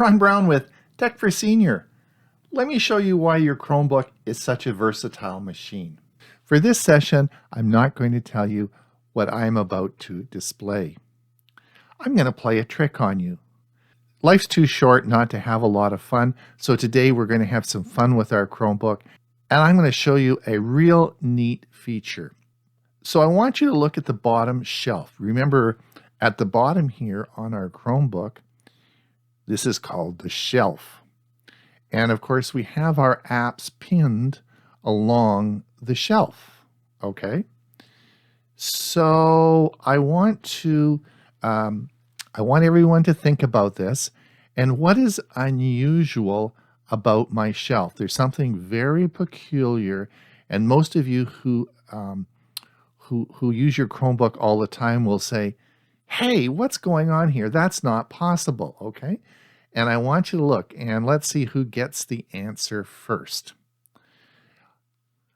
Ron Brown with Tech for Senior. Let me show you why your Chromebook is such a versatile machine. For this session, I'm not going to tell you what I'm about to display. I'm going to play a trick on you. Life's too short not to have a lot of fun, so today we're going to have some fun with our Chromebook, and I'm going to show you a real neat feature. So I want you to look at the bottom shelf. Remember, at the bottom here on our Chromebook, this is called the shelf. And of course, we have our apps pinned along the shelf, okay? So I want everyone to think about this. And what is unusual about my shelf? There's something very peculiar, and most of you who use your Chromebook all the time will say, hey, what's going on here? That's not possible, okay? And I want you to look, and let's see who gets the answer first.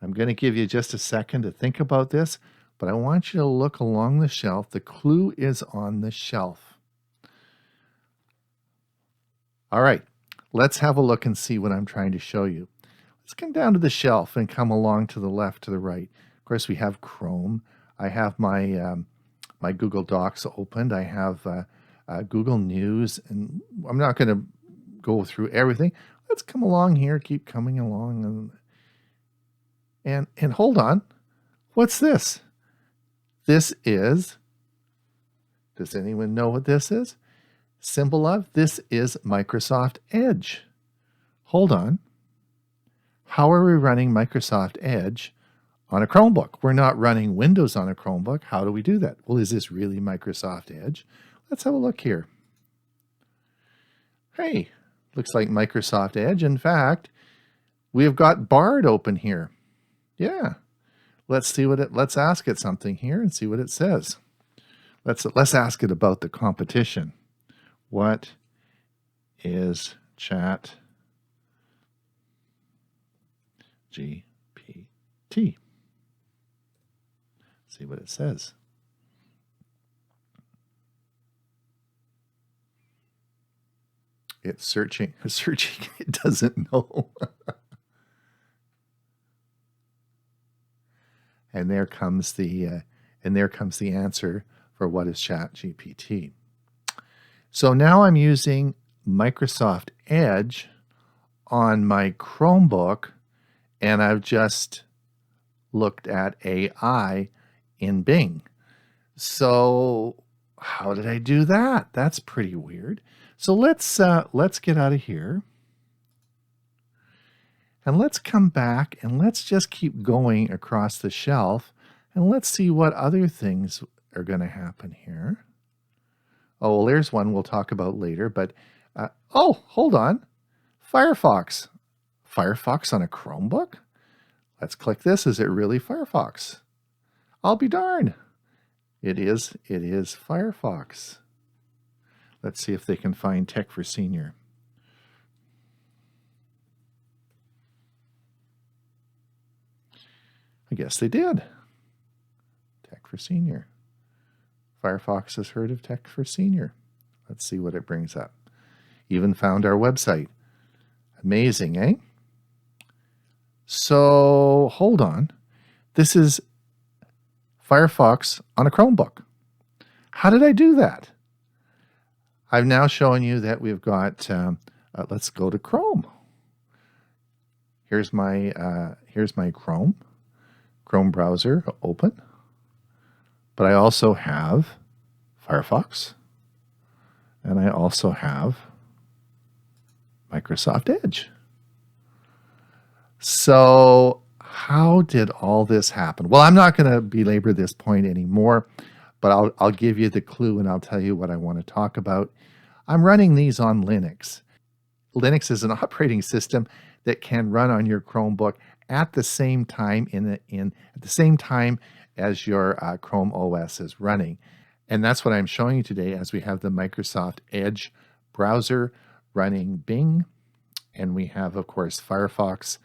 I'm going to give you just a second to think about this, but I want you to look along the shelf. The clue is on the shelf. All right, let's have a look and see what I'm trying to show you. Let's come down to the shelf and come along to the left, to the right. Of course, we have Chrome. I have my my Google Docs opened. I have Google News, and I'm not going to go through everything. Let's come along here, keep coming along, and hold on. What's this? This is, does anyone know what this is? Symbol of, this is Microsoft Edge. Hold on. How are we running Microsoft Edge on a Chromebook? We're not running Windows on a Chromebook. How do we do that? Well, is this really Microsoft Edge? Let's have a look here. Hey, looks like Microsoft Edge. In fact, we have got Bard open here. Yeah. Let's see what let's ask it something here and see what it says. Let's ask it about the competition. What is Chat GPT? See what it says. It's searching, it doesn't know. And there comes the answer for what is ChatGPT. So now I'm using Microsoft Edge on my Chromebook, and I've just looked at AI in Bing. So how did I do that? That's pretty weird. So let's get out of here. And let's come back and let's just keep going across the shelf, and let's see what other things are going to happen here. Oh, well, there's one we'll talk about later, but oh, hold on. Firefox. Firefox on a Chromebook? Let's click this. Is it really Firefox? I'll be darned. It is Firefox. Let's see if they can find Tech for Senior. I guess they did. Tech for Senior. Firefox has heard of Tech for Senior. Let's see what it brings up. Even found our website. Amazing, eh? So, hold on. This is Firefox on a Chromebook. How did I do that? I've now shown you that we've got, let's go to Chrome. Here's my Chrome browser open. But I also have Firefox, and I also have Microsoft Edge. So how did all this happen? Well, I'm not going to belabor this point anymore, but I'll give you the clue and I'll tell you what I want to talk about. I'm running these on Linux. Linux is an operating system that can run on your Chromebook at the same time at the same time as your Chrome OS is running. And that's what I'm showing you today, as we have the Microsoft Edge browser running Bing, and we have, of course, Firefox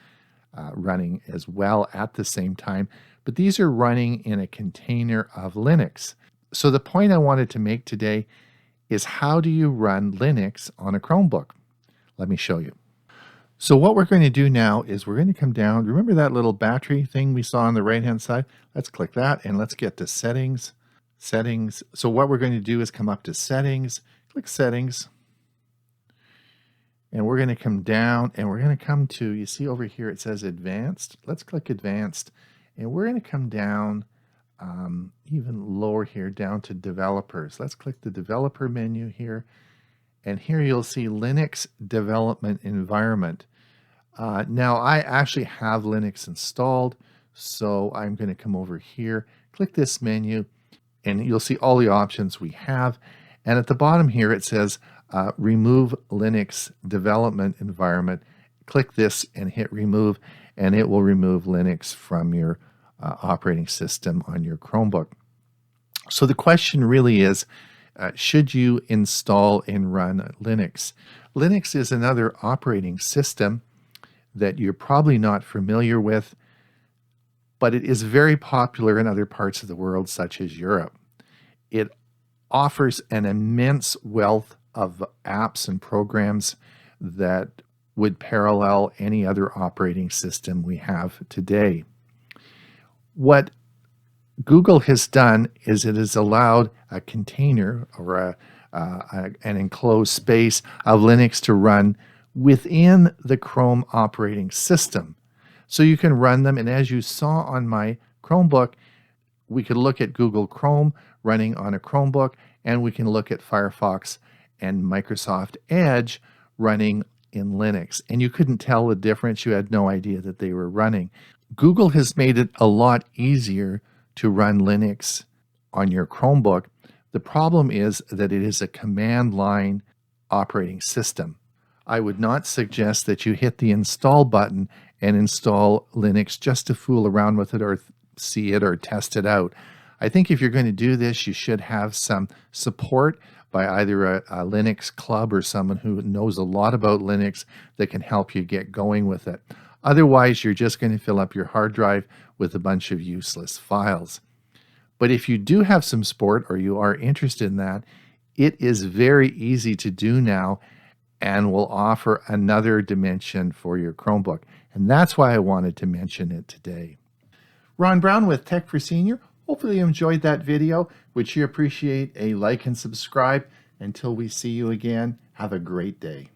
running as well at the same time. But these are running in a container of Linux. So the point I wanted to make today is, how do you run Linux on a Chromebook? Let me show you. So what we're going to do now is we're going to come down. Remember that little battery thing we saw on the right-hand side? Let's click that and let's get to settings. Settings. So what we're going to do is come up to settings, click settings. And we're going to come down and we're going to come to, you see over here it says advanced. Let's click advanced. And we're going to come down even lower here down to developers. Let's click the developer menu here. And here you'll see Linux development environment. Now I actually have Linux installed, so I'm going to come over here, click this menu, and you'll see all the options we have. And at the bottom here it says remove Linux development environment. Click this and hit remove, and it will remove Linux from your operating system on your Chromebook. So the question really is, should you install and run Linux? Linux is another operating system that you're probably not familiar with, but it is very popular in other parts of the world, such as Europe. It offers an immense wealth of apps and programs that would parallel any other operating system we have today. What Google has done is it has allowed a container or an enclosed space of Linux to run within the Chrome operating system. So you can run them, and as you saw on my Chromebook, we could look at Google Chrome running on a Chromebook, and we can look at Firefox and Microsoft Edge running in Linux. And you couldn't tell the difference. You had no idea that they were running. Google has made it a lot easier to run Linux on your Chromebook. The problem is that it is a command line operating system. I would not suggest that you hit the install button and install Linux just to fool around with it or see it or test it out. I think if you're going to do this, you should have some support by either a Linux club or someone who knows a lot about Linux that can help you get going with it. Otherwise, you're just going to fill up your hard drive with a bunch of useless files. But if you do have some support or you are interested in that, it is very easy to do now and will offer another dimension for your Chromebook. And that's why I wanted to mention it today. Ron Brown with Tech for Senior. Hopefully you enjoyed that video. Would you appreciate a like and subscribe? Until we see you again, have a great day.